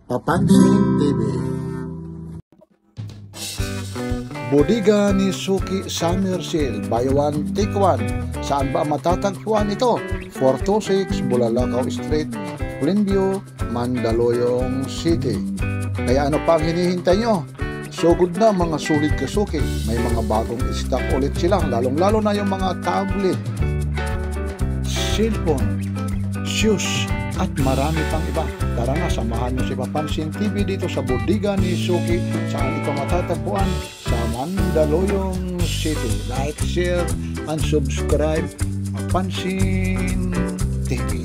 Papansin TV. Bodega ni Suki Summer Sale, buy one take one. Saan ba matatagpuan ito? 426 Bulalakaw Street, Glenview, Mandaluyong City. Kaya ano pa ang hinihintay nyo? Sugod na mga sulit kasuki. May mga bagong stock ulit sila, lalong-lalo na yung mga tablet, cellphone, shoes, at marami pang iba. Tara na, samahan nyo si Papansin TV dito sa Bodega ni Suki. Saan ito matatagpuan? Sa Mandaluyong City. Like, share, and subscribe. Papansin TV.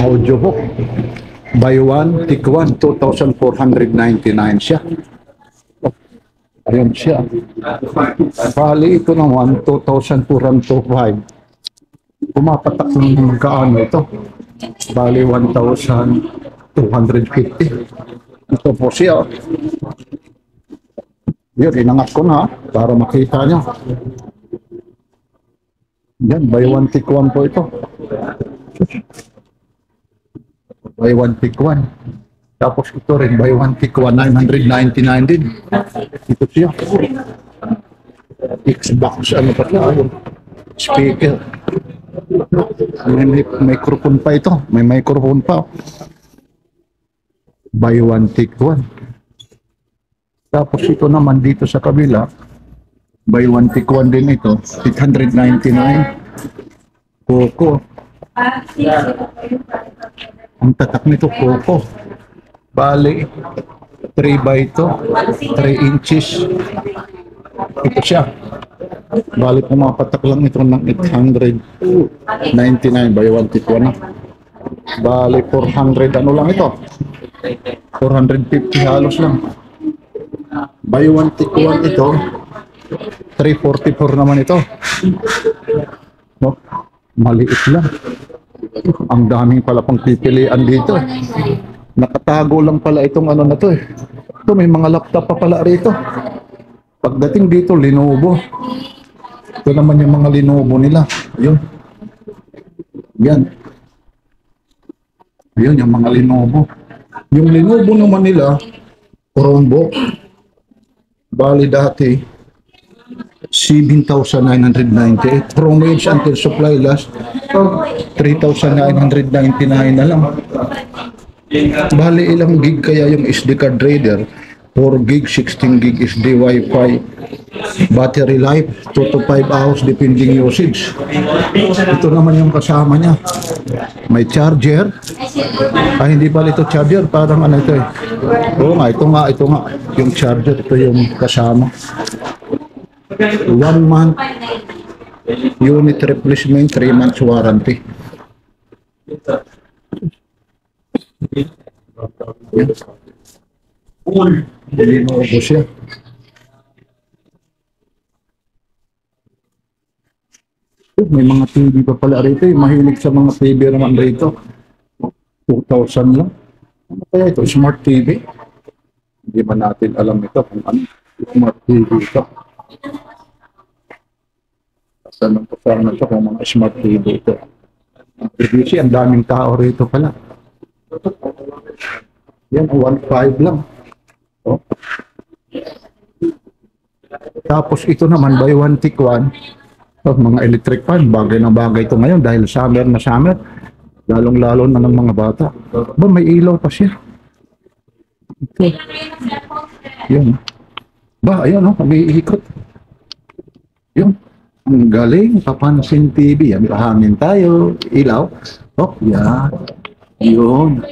Audiobook. Buy one, take one, 2,499 siya. Ayun siya. Bali ito naman, 2,425. Pumapatak ng magkaano ito. Bali, 1,250. Ito po siya. Yun, inangat ko na para makita nyo. Yan, buy one, take one po ito. Buy one, take one. Tapos ito rin, buy one, take one, 999 din. Ito siya. Xbox, ano pa siya? Speaker. May microphone pa ito. May microphone pa. Buy one, take one. Tapos ito naman dito sa kabila, buy one, take one din ito. 899. Coco. Ang tatak nito, Coco. Bali, 3 by ito, 3 inches. Ito siya. Bali, pumapatak lang ito ng 899 by 1 take 1. Bali, 400 ano lang ito. 450 halos lang. By 1 take 1 ito. 344 naman ito. No? Maliit lang. Ang daming pala pang pipilian dito. Nakatago lang pala itong ano na to eh. Ito, may mga laptop pa pala rito. Pagdating dito, Lenovo. Ito naman yung mga Lenovo nila. Yun. Yan. Yun, yung mga Lenovo. Yung Lenovo naman nila, Chromebook. Bali dati, 7,998. From age until supply last, 3,999 na lang. Bali, ilang gig kaya yung SD card reader? 4 gig, 16 gig SD Wi-Fi. Battery life, 2 to 5 hours depending usage. Ito naman yung kasama niya. May charger. Hindi pala ito charger, parang ano ito eh. Oo nga, ito nga. Yung charger, ito yung kasama. 1 month unit replacement, 3 months warranty. Yan. Lenovo siya. May mga TV pa pala rito. Mahilig sa mga TV naman rito. 2,000 lang. Ano kaya ito? Smart TV? Hindi ba natin alam ito kung ano? Smart TV ito. Saan ang kasama ito kung mga smart TV ito? Ang BBC, ang daming tao rito pala. Yan, 1.5 lang. Oh. Tapos ito naman, buy one, take one. Mga electric fan, bagay na bagay ito ngayon dahil summer na summer. Lalong-lalo na ng mga bata. Ba, may ilaw pa siya. Ito. Yan. Ba, ayan o, umiikot. Yun. Ang galing, Papansin TV. Yan, hangin tayo. Ilaw. Oh, yan. Yun.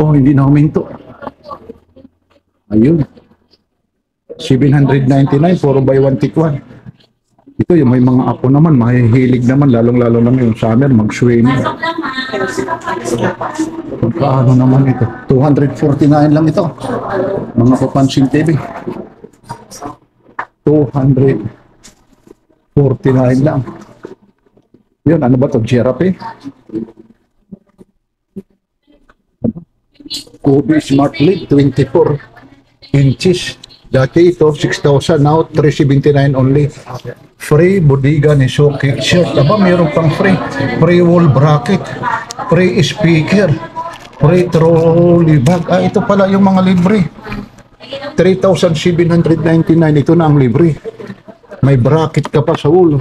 Oh, hindi na huminto. Ayun. 799, puro buy one, take one. Ito yung may mga apo naman, mahihilig naman, lalong-lalo naman yung summer, mag-swimming. Paano naman ito? 249 lang ito. Mga Papansin TV. 249 lang. Yun, ano ba ito? Giraffe? Kobe Smart Lid 24 inches. Dati ito 6,000, now 379 only. Free Bodega ni Suki shirt. Aba, mayroon pang free. Free wall bracket, free speaker, free trolley bag. Ah, ito pala yung mga libre. 3,799. Ito na ang libre. May bracket ka pa sa wall.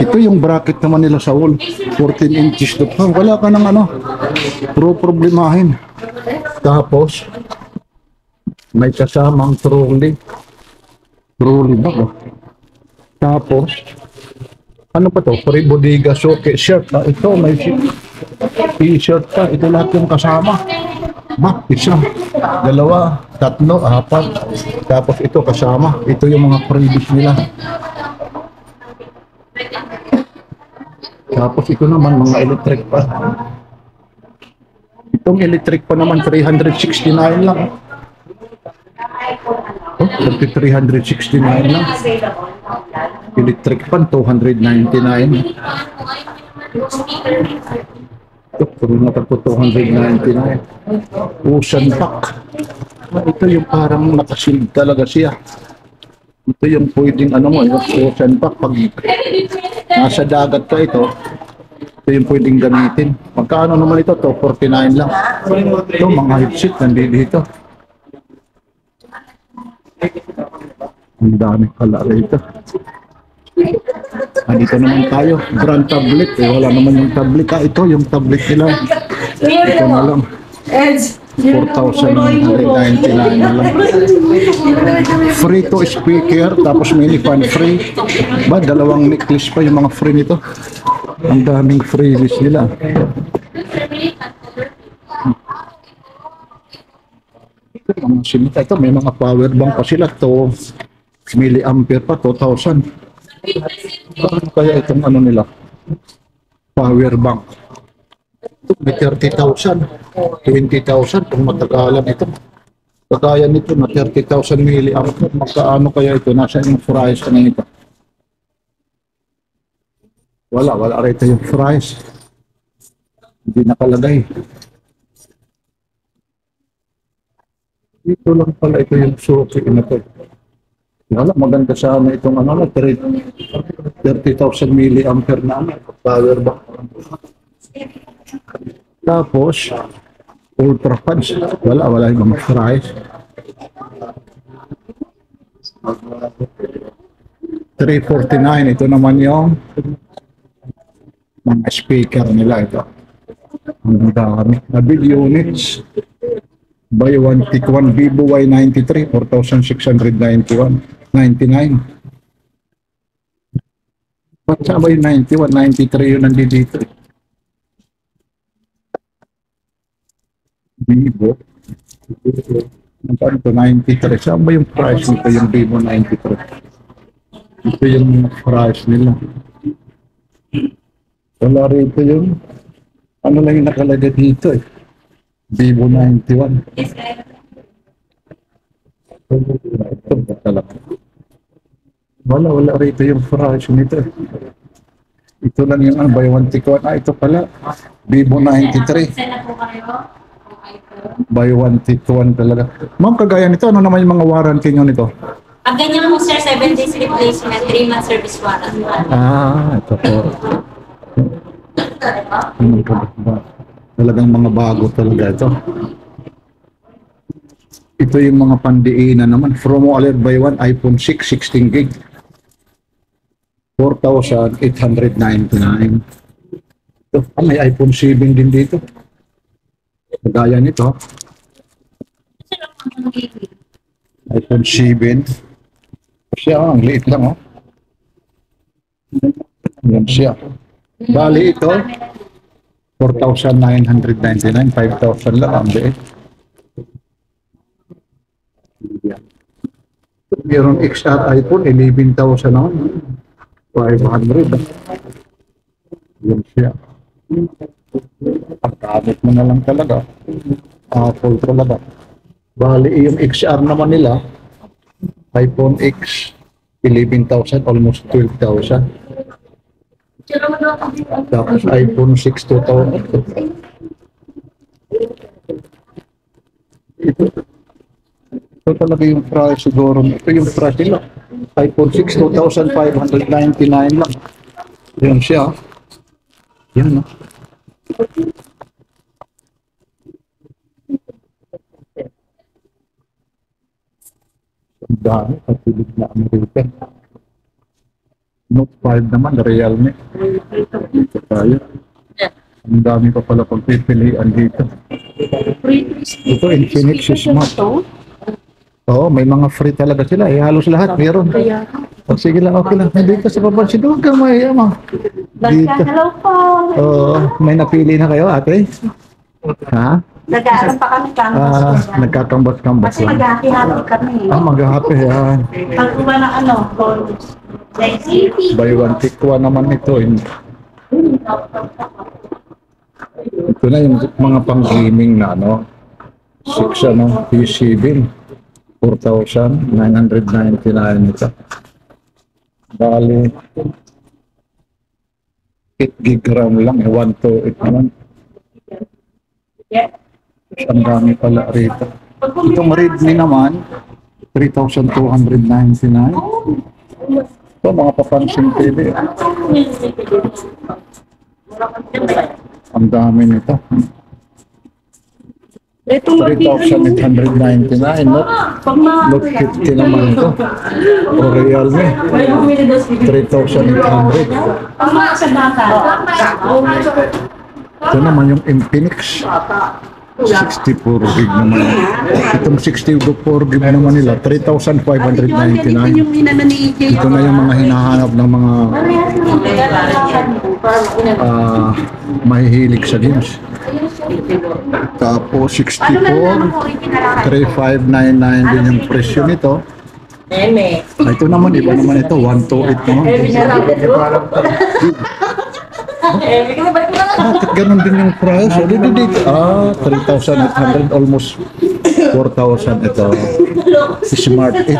Ito yung bracket naman nila sa wall. 14 inches. Wala ka ng ano. Problemahin. Tapos, may kasamang trolley. Trolley ba? Tapos, ano pa to? Free Bodega Suki shirt. Ah, ito, may t-shirt pa. Ito lahat yung kasama. Isa, dalawa, tatlo, apat. Tapos ito kasama. Ito yung mga freebies nila. Tapos ito naman, mga electric pa. Itong electric pa naman, 369 lang. Oh, 369 lang. Electric pan, 299. Ito, puro na ito, 299. Ocean pack. Ito yung parang nakasilid talaga siya. Ito yung pwedeng ano mo, yung ocean pack. Pag nasa dagat ka ito yung pwedeng gamitin. Magkano naman ito? 49 lang. Ito, mga headset nandito dito. Ang dami pala rito. Dito naman tayo. Brand tablet. Wala naman yung tablet. Ito yung tablet nila. Ito na lang. 4,999 na lang. Free to speaker. Tapos mini fan free. Ba, dalawang necklace pa yung mga free nito. Ang daming free list nila. Ito, may mga power bank pa sila. To milliampere pa, 2,000. Paano kaya itong ano nila? Power bank. Ito, may 30,000. 20,000 kung matagalan ito. Kagaya nito na 30,000 milliampere. Magkaano kaya ito? Nasa yung price na ito? Wala rito yung price. Hindi nakalagay. Ito lang pala, ito yung Suki na ito. Wala, maganda sana itong ano, 30,000 milliampere na power bank. Tapos, ultra pads. Wala yung mga price. 349, ito naman yung mga speaker nila ito. Ang dami. Nabil units. Buy one, take one. Vivo Y93, 4,699. 99. Ba't saan ba yung 91? 93 yun nandito dito. Vivo. Ano ito? 93. Saan ba yung price nito yung Vivo 93? Ito yung price nila. Wala rito yung ano lang yung nakalagay dito eh. Vivo 91. Ito ba talaga? Wala rito yung price nito. Ito lang yung ano, buy one take one. Ito pala. Vivo 93. Buy one take one talaga. Ma'am, kagaya nito, ano naman yung mga warranty nyo nito? Ang ganyan mo, sir, 7 days replacement, 3 months service warranty. Ito po. Talagang mga bago talaga ito. Ito yung mga pandiinan naman. From Alert by One, iPhone 6, 16 gig. 4,899. Ito, may iPhone 7 din dito. Kagaya nito. iPhone 7. Siya, ang liit lang, oh. Yan siya. Bali ito, 4,999, 5,000 lang ang liit. Meron XR iPhone, 11,000 naman. 500. Yan siya. Pagkamit mo na lang talaga. Apple talaga. Bali, yung XR naman nila, iPhone X, 11,000, almost 12,000. Tapos iPhone 6, 2,000. Ito talaga yung price siguro. Ito yung price nila. iPhone 6, 2,599 lang. Yan siya. Yan, no? Ang dami, patilig na American. Note 5 naman, Realme. Dito tayo. Ang dami pa pala pagpipilian dito. Ito, Infinix Smart. Oo, may mga free talaga sila. Eh, halos lahat meron. O, sige lang, okay lang. Dito sa papansin, huwag kang mayama. Dito. Hello po. Oo, may napili na kayo, ate? Ha? Nag-aaral pa kami campus. Nagkakambas-kambas Kasi lang. mag-happy-happy kami. Mag-happy yan. Pag uwa ng ano, bonus. Like, Buy one, take one naman ito. Ito na yung mga pang-gaming na ano. 6 ano, P7. 4,999 ito. Bali, 8 gig RAM lang. 1 to 8 naman. Ang dami pala rito. Itong Redmi naman, 3,299. Ito, mga papansin TV. Ang dami nito. itong 3,899. Note 50 naman ito. O Realme, 3,800. sa bata. Ito naman yung Infinix. 64 gig naman. Itong 64 gig naman nila, 3,599. Ito na yung mga hinahanap ng mga mahihilig sa games. Tapos 64, 3,599 din yung presyo nito. Ito naman, iba naman ito, 128 naman. Bakit ganun din yung price? 3,800, almost 4,000 ito. Smart 8.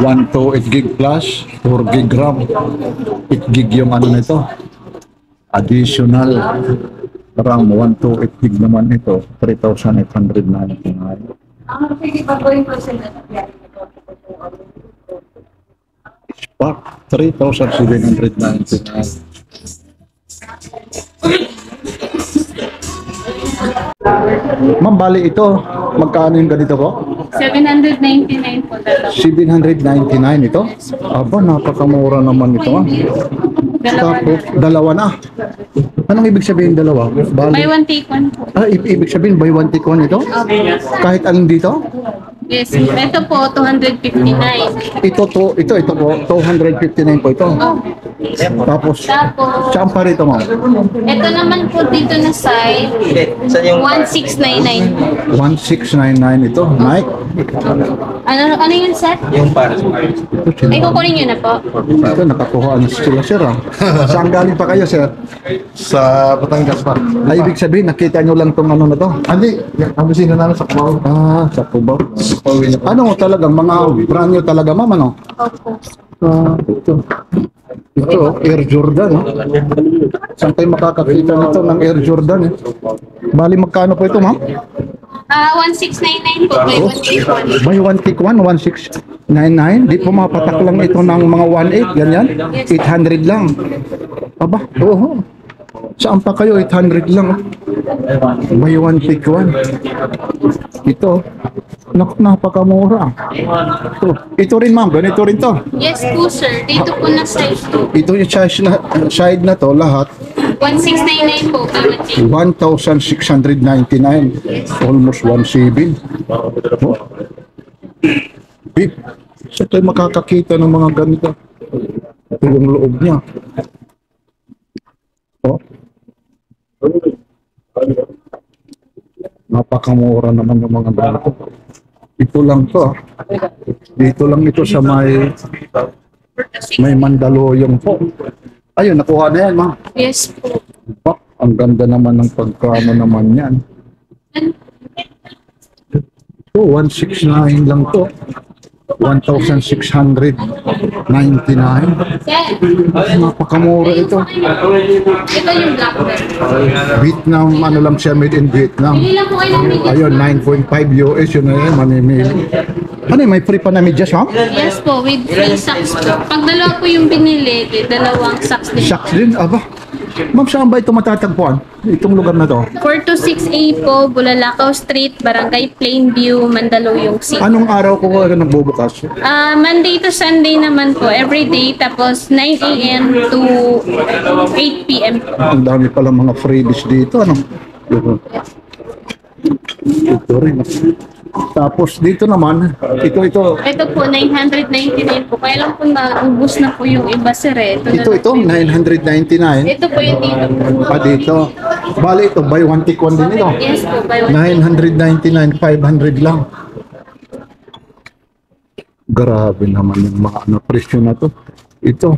128 gig plus, 4 gig RAM. 8 gig yung ano nito. Additional RAM, 128 gig naman ito. 3,899. Spark, 3,799. Ma'am, bali ito, magkano yung ganito po? 799 po dalawa. 799 ito? Aba, napakamura naman ito. Tapos, dalawa na. Anong ibig sabihin dalawa? Buy Bali, one take one po. ibig sabihin, buy one take one ito? Kahit alin dito? Yes, ito po 259. Ito po, 259 po ito. Tapos, Tapos, saan pa rito, ma'am? ito naman po dito na side, 1699. 1699 ito, Nike. Ano yung set? Ay, kukunin nyo na po. Ito, nakakuha na sila, sir. Saan galing pa kayo, sir? Sa Batangas pa. Ay, ibig sabihin, nakita nyo lang tong ano na to? Hindi, ang busina namin sa Cubao. Sa Cubao. Ano talagang, mga brand new talaga, ma'am, ano? Opo. Ito. Ito, Air Jordan. Saan tayo makakakita nito ng Air Jordan? Bali, magkano po ito, ma'am? 1699 po, buy one take one. Buy one take one, 1699. Di po mapatak lang ito ng mga 18, ganyan? 800 lang. Aba, oo. Saan pa kayo? 800 lang. Buy one take one. Ito. Napakamura. Ito rin, ma'am. Ganito rin to. Yes po, sir. Dito po na side po. Ito yung side na to, lahat. 1699 po, buy one take 1,699. Almost 1,700. Big. Saan tayo makakakita ng mga ganito? Ito yung loob niya. Oh. Napakamura naman yung mga ganito. Ito lang to. Dito lang ito sa may Mandaluyong po. Ayun, nakuha na yan, ma. Yes po. Ang ganda naman ng pagkano naman yan. So, 169 lang to. 1,699. Sir, Napakamura ito. ito yung black belt. Vietnam, ano lang siya, made in Vietnam. Bili lang po kayo ng medyas. Ayun, 9.5 US, yun na yun, mamimili. Ano yun, may free pa na medyas, ma'am? Yes po, with free socks po. Pag dalawa po yung binili, dalawang socks din. Shucks din, aba. Ma'am, saan ba ito matatagpuan? Itong lugar na to? 426A po, Bulalakaw Street, Barangay Plainview, Mandaluyong City. Anong araw ko nagbubukas? Monday to Sunday naman po, every day, tapos 9 a.m. to 8 p.m. po. Ang dami pala mga freebies dito, ano? Ito rin. Tapos dito naman, ito. Ito po, 999 po. Kaya lang po naubos na po yung iba, sir. Ito, na lang. 999. Ito po yung dito po. Dito. Bali ito, buy one take one din ito. Yes po, by one. 999, 500 lang. Grabe naman yung mga presyo na to. Ito,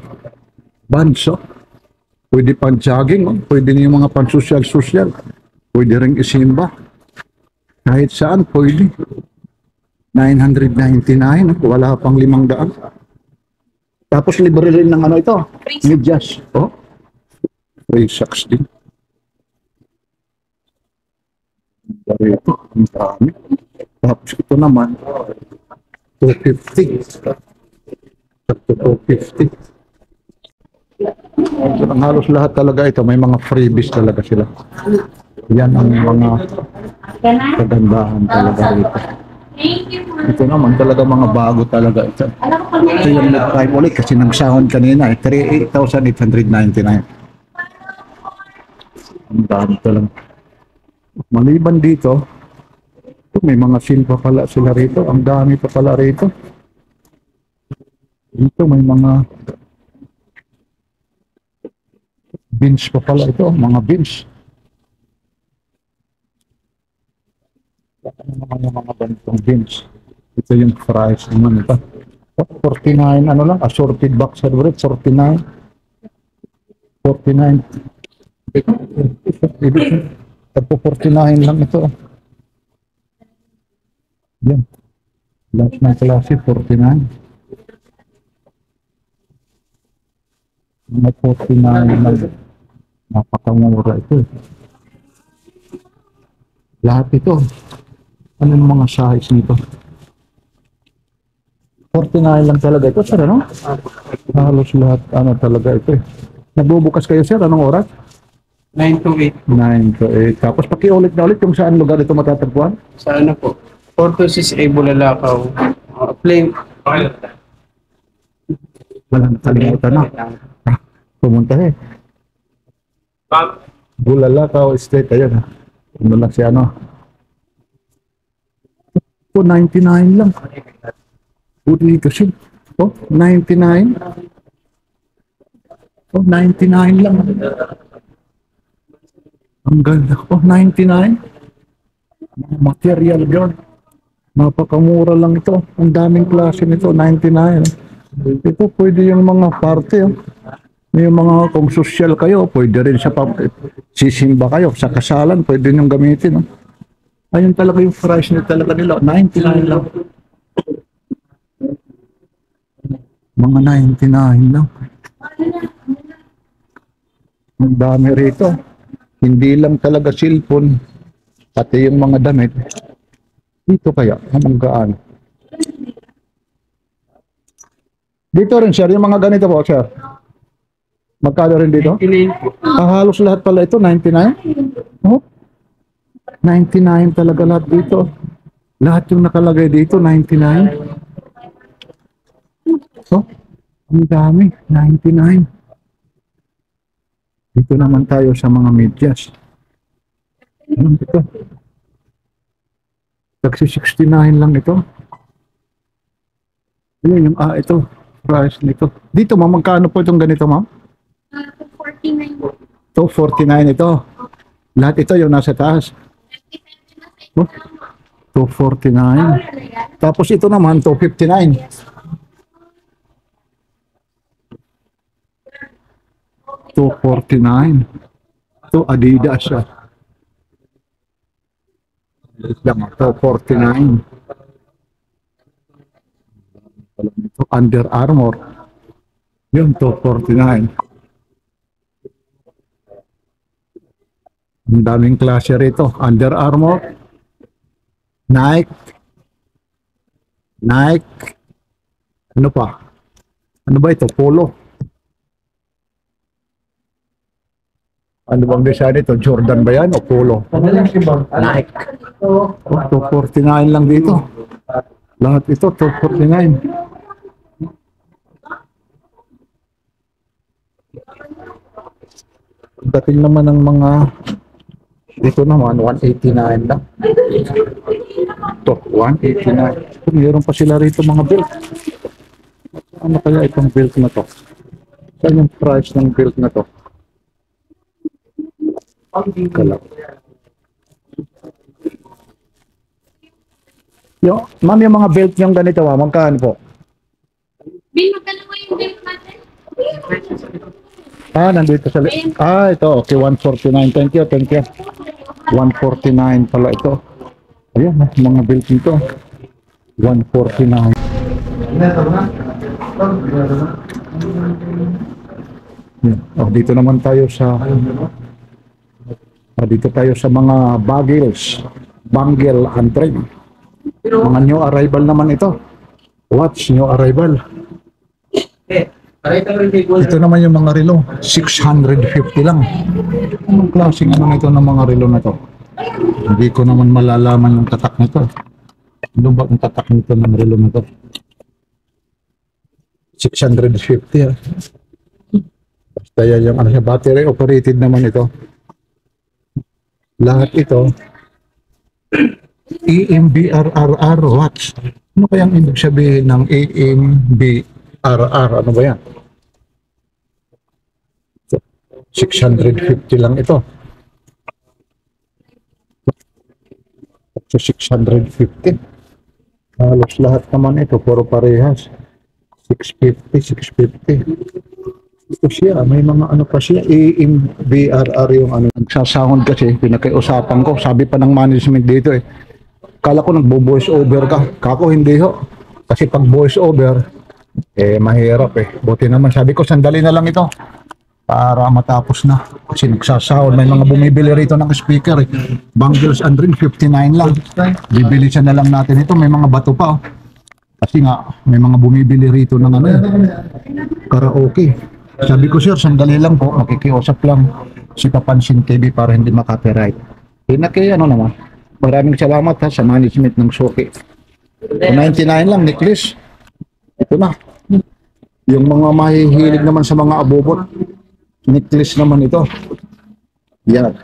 bands, oh. Pwede pang jogging, oh. Pwede na yung mga pang social. Pwede rin isimba. Kahit saan, pwede. 999, oh. Wala pang 500. Tapos libre rin ng ano ito, medyas. Oh. Free socks din. Ito, ang dami. Tapos ito naman, 250. Sakto 250. Ang halos lahat talaga ito, may mga freebies talaga sila. Yan ang mga kagandahan talaga rito. Ito naman talaga mga bago talaga ito. Ito yung nag-type ulit kasi nagsahon kanina, 8,899. Ang dami talaga. Maliban dito, may mga seal pa pala sila rito. Ang dami pa pala rito. Dito may mga bins pa pala ito. Mga bins. Ano naman yung mga bantong bins? Ito yung price naman ito. 49, ano lang, assorted box favorite, 49. 49. Tapos 49 lang ito. Yan. Lahat ng klase, 49. May 49 lang. Napakamura ito. Lahat ito. Anong mga size nito? 49 lang talaga ito, sir, ano? Halos lahat, ano talaga ito. Nagbubukas kayo, sir, anong oras? 9 to 8. 9 to 8. Tapos pakiulit na ulit kung saan lugar ito matatagpuan? Sa ano po? 426A Bulalakaw. Plain. Wala nakalimutan na. Pumunta eh. Bulalakaw Estate, ayun ha. Ano lang si ano. Ito, 99 lang. Buti kasi. Oh, 99. Oh, 99 lang. Ang ganda. Oh, 99. Material girl. Napakamura lang ito. Ang daming klase nito, 99. Ito pwede yung mga party. Oh. Yung mga kung social kayo, pwede rin sa sisimba kayo. Sa kasalan, pwede nyo gamitin. Oh. Ayun talaga yung price nila talaga nila. 99 lang. Mga 99 lang. Ang dami rito. Hindi lang talaga cellphone, pati yung mga damit. Dito kaya, anong gaan? Dito rin, sir, yung mga ganito po, sir. Magkano rin dito? 99 po. Halos lahat pala ito, 99? Oh, 99 talaga lahat dito. Lahat yung nakalagay dito, 99. So, ang dami, 99. Dito naman tayo sa mga medyas. Ano ito? Taxi 69 lang ito. Yun yung, ito. Price nito. Dito, ma'am, magkano po itong ganito, ma'am? 49 po. 249 ito. Lahat ito yung nasa taas. Oh, 249. Tapos ito naman, 259. $249. Ito, Adidas. Lang, $249. Alam ito, Under Armour. Yung 249. Ang daming klase rito. Under Armour, Nike, ano pa? Ano ba ito? Polo. Ano bang design ito? Jordan ba yan o Polo? Nike. Oh, 249 lang dito. Lahat ito, 249. Dating naman ng mga dito naman, 189 lang. Ito, 189. Meron pa sila rito mga belt. Ano kaya itong belt na to? Saan yung price ng belt na to? Kalap. Ma'am, yung mga belt yung ganito, magkano po? Bin, magkano mo yung bill natin? Nandito sa... ito. Okay, 149. Thank you. 149 pala ito. Ayan, mga belt dito. 149. Dito naman tayo sa... dito tayo sa mga bagels. Bangle and trim. Mga new arrival naman ito. Watch, new arrival. Ito naman yung mga relo, 650 lang. Anong klaseng ano ito ng mga relo na to? Hindi ko naman malalaman yung tatak nito. Ano ba yung tatak nito ng relo na to? 650 Basta yan yung ano siya, battery operated naman ito. Lahat ito, EMBRRR watch. Ano kayang ibig sabihin ng EMBRR? Ano ba yan? 650 lang ito. So 650. Halos lahat naman ito, puro parehas. 650. Ito siya, may mga ano pa siya, EMBRR yung ano. Nagsasahod kasi, pinakaiusapan ko. Sabi pa ng management dito kala ko nagbo-voice over ka. Kako hindi ho. Kasi pag voice over, mahirap Buti naman, sabi ko, sandali na lang ito. Para matapos na. Kasi nagsasahod. May mga bumibili rito ng speaker Bangles and ring, 59 lang. Bibili siya na lang natin ito. May mga bato pa Kasi nga, may mga bumibili rito ng karaoke. Sabi ko, sir, sandali lang po. Makikiusap lang si Papansin TV para hindi makapiright. Naman. Maraming salamat sa management ng Suki. 99 lang, necklace. Ito na. Yung mga mahihilig naman sa mga abobot, necklace naman ito. Yan.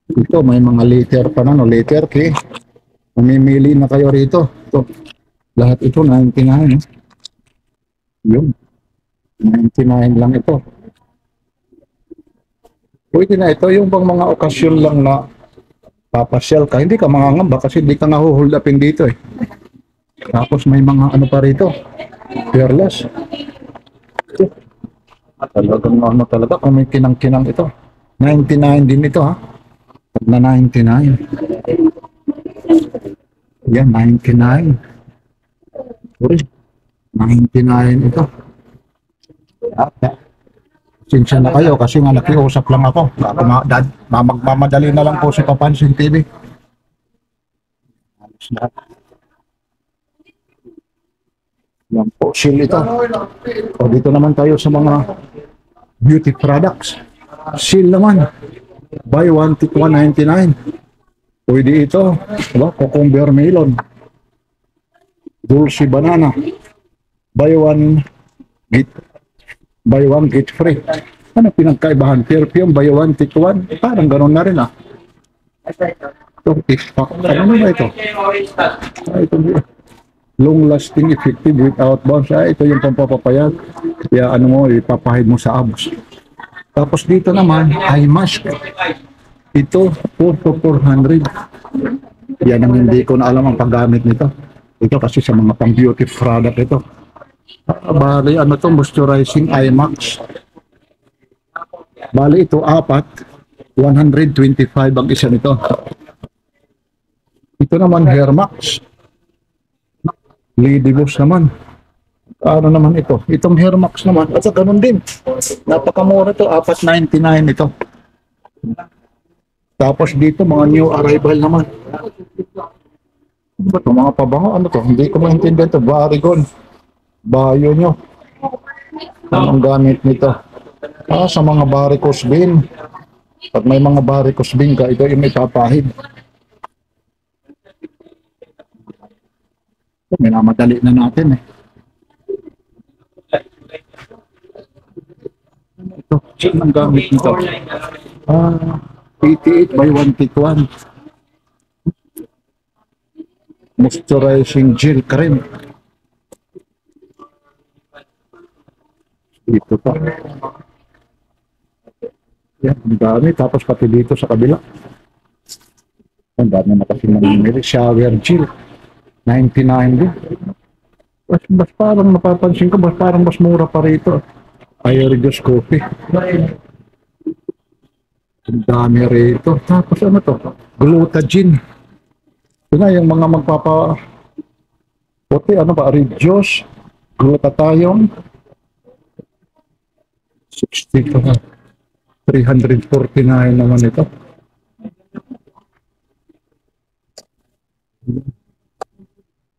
Ito, may mga letter pa na, letter K. Mamimili na kayo rito. Ito. Lahat ito, 99. Yun. 99 lang ito. Pwede na ito, yung bang mga okasyon lang na papasyal ka. Hindi ka mangangamba kasi hindi ka nga hold upin dito Tapos may mga ano pa rito. Fearless. Ito. Talagang talaga kung may kinang-kinang ito. 99 din ito Pag na 99. Yan, 99. Sorry. 99 ito. Sinsya na kayo kasi nga nakiusap lang ako. Magmamadali na lang po si Papansin TV. Yan po, seal ito. O dito naman tayo sa mga beauty products. Seal naman. Buy one, take 199. Pwede ito. Diba? Cucumber melon. Dulce banana. Buy one, get free. Ano pinagkaibahan? Perfume, buy one, take one. Parang ganun na rin Itong TikTok. Ano ba ito? Ito long lasting effective without bounce. Ito yung pampapapayat. Kaya ano mo, ipapahid mo sa abs. Tapos dito naman, eye mask. Ito, 400. Yan ang hindi ko na alam ang paggamit nito. Ito kasi sa mga pang beauty product ito. Bali, ano to, moisturizing eye mask. Bali ito, 4. 125 ang isa nito. Ito naman, hair mask. Lady Boss naman. Ano naman ito? Itong Hair Max naman. At sa ganun din. Napakamura ito. 4.99 ito. Tapos dito, mga new arrival naman. Ano ba ito? Mga pabango? Ano to? Hindi ko maintindihan ito. Barigon. Bayo nyo. Anong gamit nito? Sa mga varicose vein. Pag may mga varicose vein ka, ito yung may papahid. Minamadali na natin eh. Ito, saan ang gamit nito? 88 by 1 moisturizing gel cream. Dito pa. Yan, ang dami. Tapos pati dito sa kabila. Ang dami na kasi nangyari. Shower gel. 99 din. Mas parang napapansin ko, parang mas mura pa rito. Iridoscopy. Ang dami rito. Tapos ano to? Glutathione. Ito na yung mga puti, ano ba? Reduce. Glutathione. 60 to. 349 naman ito.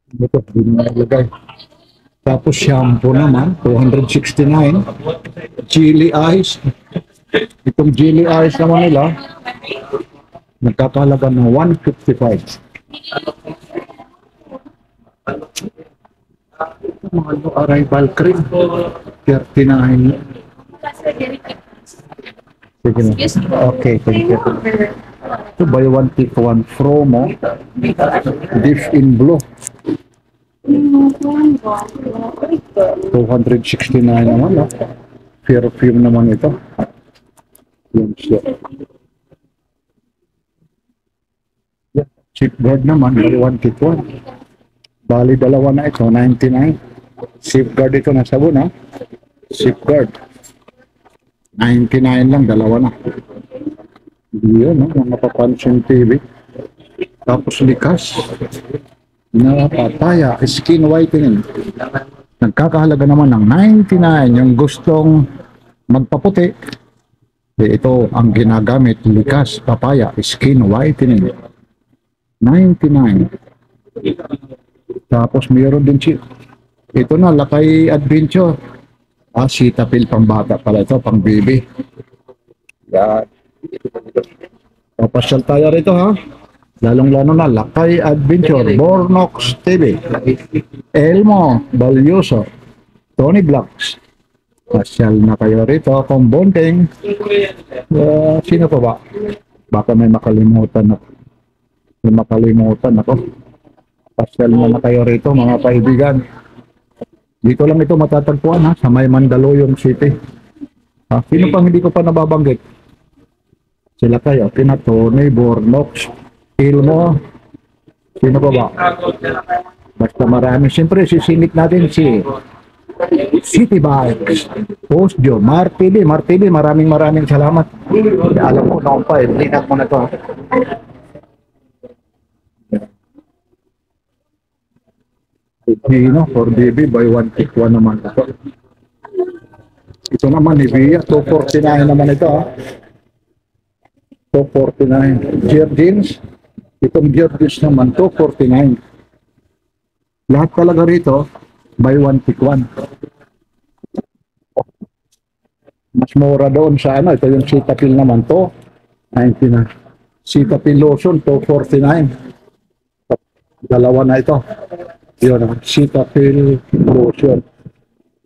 Ito, binalagay. Tapos shampoo naman, 269. Chili Ice. Itong Chili Ice naman nila, nagkakalaga ng 155. Mga arrival cream, 39. Sige na. Okay, thank you. Ito, buy one, take one promo. Diff in blue. 269 naman, no? Perfume naman ito. Yan siya. Yeah. Safeguard naman, buy one, take one. Bali, dalawa na ito, 99. Safeguard ito na sabon, ha? Safeguard. 99 lang, dalawa na. Yun, no? Mga papansin TV. Tapos likas. Na papaya, skin whitening. Nagkakahalaga naman ng 99. Yung gustong magpaputi, ito ang ginagamit, likas, papaya, skin whitening. 99. Tapos mayroon din chip. Ito na, Lakay Adventure. Cetaphil pang bata pala ito, pang baby. Yan. Papasyal tayo rito, ha? Lalong-lalo na, Lakay Adventure, Bornox TV, Elmo, Balyoso, Tony Blocks. Pasyal na kayo rito, kung bonding. Sino pa ba? Baka may makalimutan ako. May makalimutan ako. Pasyal na kayo rito, mga kaibigan. Dito lang ito matatagpuan, ha, sa may Mandaluyong City. Sino pang hindi ko pa nababanggit? Sila kayo, Tony, Bornox, Elmo, sino pa ba? Basta marami. Siyempre, sisingit natin si City Bikes, Postjo, Martili, maraming salamat. Alam ko, noon pa, linat mo na to. Dino, for baby, buy one, take one naman ito. Ito naman, Nivea, 249 naman ito, ha. 249. Jeans, itong jeans naman, 249. Lahat talaga rito, buy one, take one. Mas mura doon sa ano, ito yung Cetaphil naman, 299. Cetaphil lotion, 249. Dalawa na ito. Yun, Cetaphil lotion.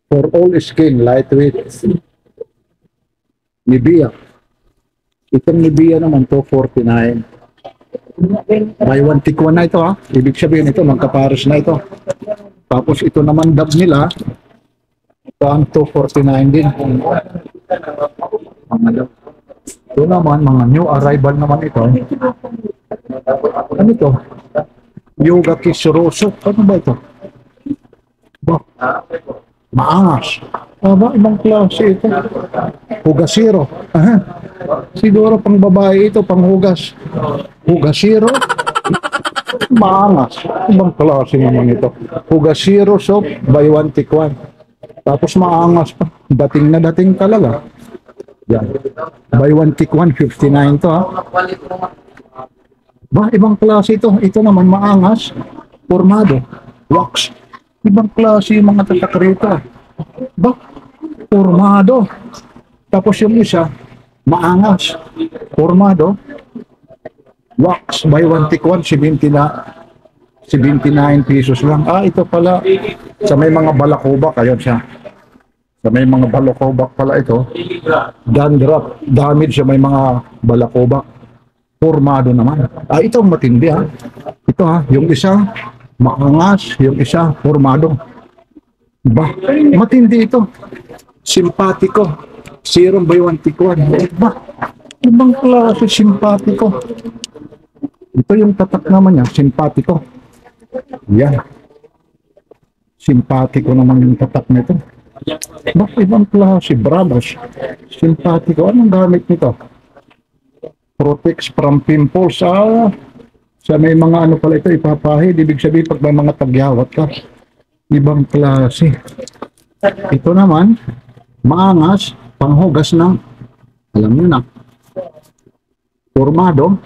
For all skin, lightweight. Nivea. Itong Nivea naman, 249. Buy one, take one na ito, ha. Ibig sabihin ito, magkapares na ito. Tapos ito naman dab nila, ito ang 249 din. Ito naman, mga new arrival naman ito. Ano ito? Yoga Kisuroso. Ano ba ito? Ba? Maangas. Ba, ibang klase ito. Hugasiro. Aha. Siguro pang babae ito, pang hugas. Hugasiro. Maangas. Ibang klase naman ito. Hugasiro soap, buy one, take one. Tapos maangas pa. Dating na dating talaga. Yan. Buy one, take one, 59 to ha. Ba, ibang klase ito. Ito naman maangas. Formado. Wax. Ibang klase yung mga tatak rito. Ba, formado. Tapos yung isa, maangas. Formado. Wax. Buy one, take one, 79 pesos lang. Ah, ito pala. Sa may mga balakubak. Ayun siya. Sa may mga balakubak pala ito. Dandruff. Damage sa may mga balakubak. Formado naman. Ah, ito ang matindi ha. Ito ha. Yung isa, maangas. Yung isa, formado. Ba, matindi ito. Simpatiko. Serum buy one, take one. Ba, ibang klase simpatiko. Ito yung tatak naman niya, simpatiko. Yan. Simpatiko naman yung tatak nito. Bakit ibang klase? Bravos. Simpatiko. Anong gamit nito? Protects from pimples. Ah, sa may mga ano pala ito, ipapahid. Ibig sabihin pag may mga tagyawat ka. Ibang klase. Ito naman, maangas, panghugas ng, alam niyo na, formado.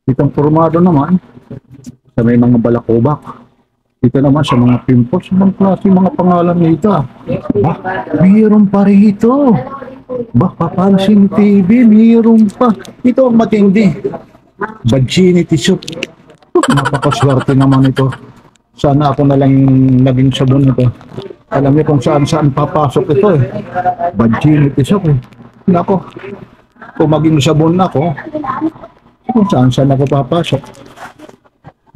Itong formado naman, sa may mga balakubak. Ito naman sa mga pimples. Ibang klase mga pangalan nito. Ba, mayroon pa rito. Ba, Papansin TV, mayroon pa. Ito ang matindi. Virginity soup. Napakaswerte naman ito. Sana ako na lang naging sabon nito. Alam niyo kung saan papasok ito eh. Virginity soup eh. Nako, kung maging sabon ako, kung saan ako papasok.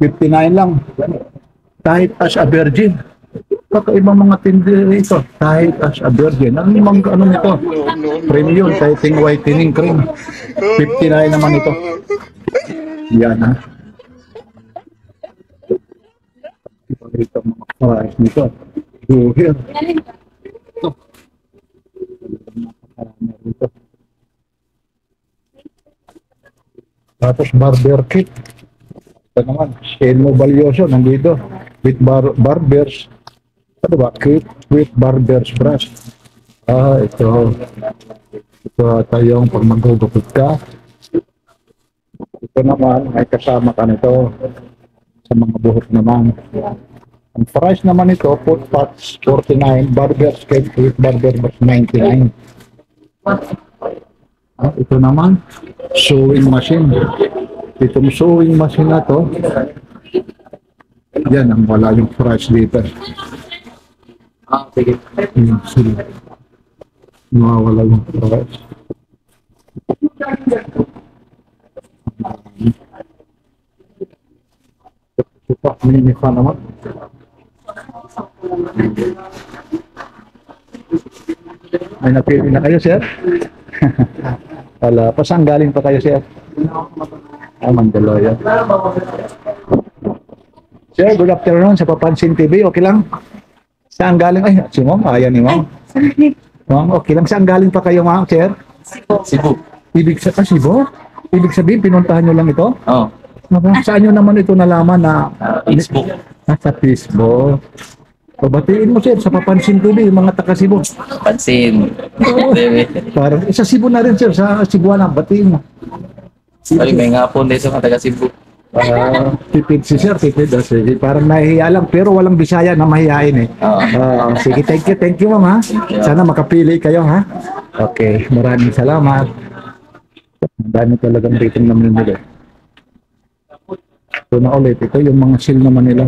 59 lang. Kahit as a virgin. Kakaibang mga tindi ito. Kahit as a virgin. Ano yung mga ano nito? Premium, typing whitening cream. 59 naman ito. Yan ha. Ito mga price nito. So here. Ito. Ito. Tapos barber kit. Ito naman, Elmo Valioso nandito with barbers. Ano ba? Kit with barbers brush. Ah, ito. Ito tayong pag maggugupit ka. Ito naman, may kasama ka nito sa mga buhok naman. Ang price naman ito, foot pots 49, barbers kit with barber brush 99. Ah, ito naman, sewing machine. Itong sewing machine na to, yan ang wala yung price dito. Ah, sige. Sige. Nawawala yung price. Ito, mini pa naman. May napili na kayo, sir? Wala. Pa saan galing pa kayo, sir? Mandaluyong. Sir, good afternoon sa Papansin TV. Okay lang? Saan galing? Ay, si Ma'am. Ayan ni Ma'am. Ma'am, okay lang. Saan galing pa kayo, Ma'am, sir? Cebu. Ibig sabihin, Cebu? Ibig sabihin, pinuntahan nyo lang ito? Oo. Saan nyo naman ito nalaman na... Facebook. Sa Facebook. Pabatiin mo, sir, sa Papansin TV, yung mga taga-Cebu. Pansin. Parang, sa Cebu na rin, sir. Sa Cebuana, batiin mo. Sorry, may nga po dito mga taga Cebu. Tipid si sir, tipid. Sige, parang nahihiya lang, pero walang Bisaya na mahihain eh. Sige, thank you ma'am ha. Sana makapili kayo ha. Okay, maraming salamat. Ang dami talagang rating naman nila. Ito na ulit, ito yung mga seal naman nila.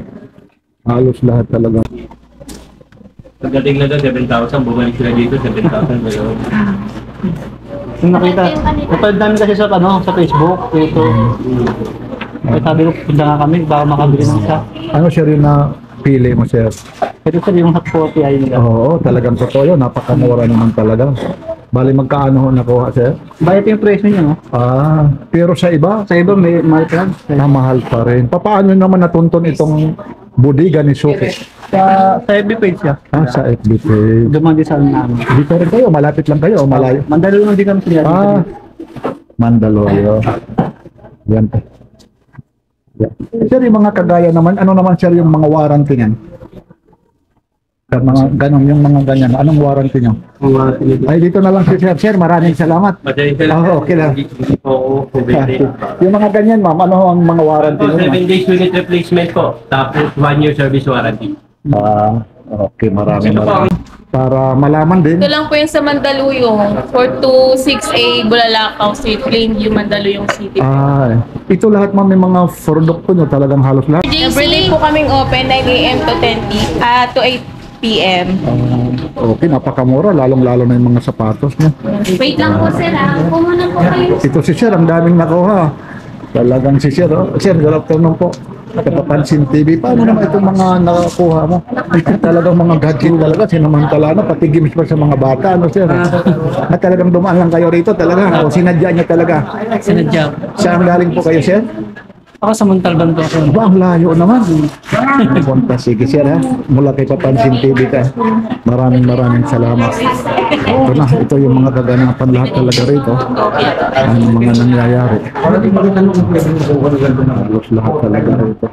Halos lahat talaga. Pagdating na doon, 7,000. Bumalik sila dito, 7,000 ba yun? Yung nakita, napanood namin kasi sa, sa Facebook, ito. Ay, sabi ko, punta nga kami, baka makabili ng isa. Ano sir yung napili mo sir? Ito sir, yung hot coffee ay nila. Oo, talagang totoo yun. Napakamura naman talaga. Bali magkaano ho nakuha sir? Bayad yung presyo niya, no? Ah, pero sa iba? Sa iba, may mahal pa. Mahal pa rin. Paano naman natuntun itong budiga ni Suki? Sa FB page siya. Ah, sa FB page. Dumandisal namin. Dito rin kayo, malapit lang kayo o malayo? Mandaluyong din kami siya. Ah, Mandaluyong. Yan. Sir, yung mga kagaya naman, ano naman sir yung mga warranty niyan? Sa mga ganon, yung mga ganyan, anong warranty niyo? Ay, dito na lang si sir. Sir, maraming salamat. Madali ka lang. Okay lang. Hindi po ako pwede. Yung mga ganyan, ma'am, ano ang mga warranty Po, niyo? 7 days unit replacement po. Tapos 1 year service warranty. Okay, maraming. Para malaman din. Ito lang po yung sa Mandaluyong, 426A Bulalakaw Street, Plainview, Mandaluyong City. Ito lahat ma'am, may mga produkto nyo talagang halos lahat. Everyday po kaming open, 9 a.m. to 10 to 8 p.m. Okay, napakamura, lalong-lalo na yung mga sapatos nyo. Wait lang po sir ha. Kumuna po kayo. Ito si Sir, ang daming nakuha. Talagang si Sir, oh. Sir, good afternoon po. Kapapansin TV, paano naman itong mga nakakuha mo? Talagang mga gadget talaga, sinamantala na, pati games pa sa mga bata, ano Sir? At talagang dumaan lang kayo rito talaga, o sinadya niya talaga. Sinadya. Saan galing po kayo, Sir? Ako sa Montalban po ako. Aba, ang layo naman. Punta, sige Sir ha, mula kay Papansin TV ka. Maraming salamat. Ito na, ito yung mga kaganapan lahat talaga rito. Ang mga nangyayari. Halos lahat talaga rito.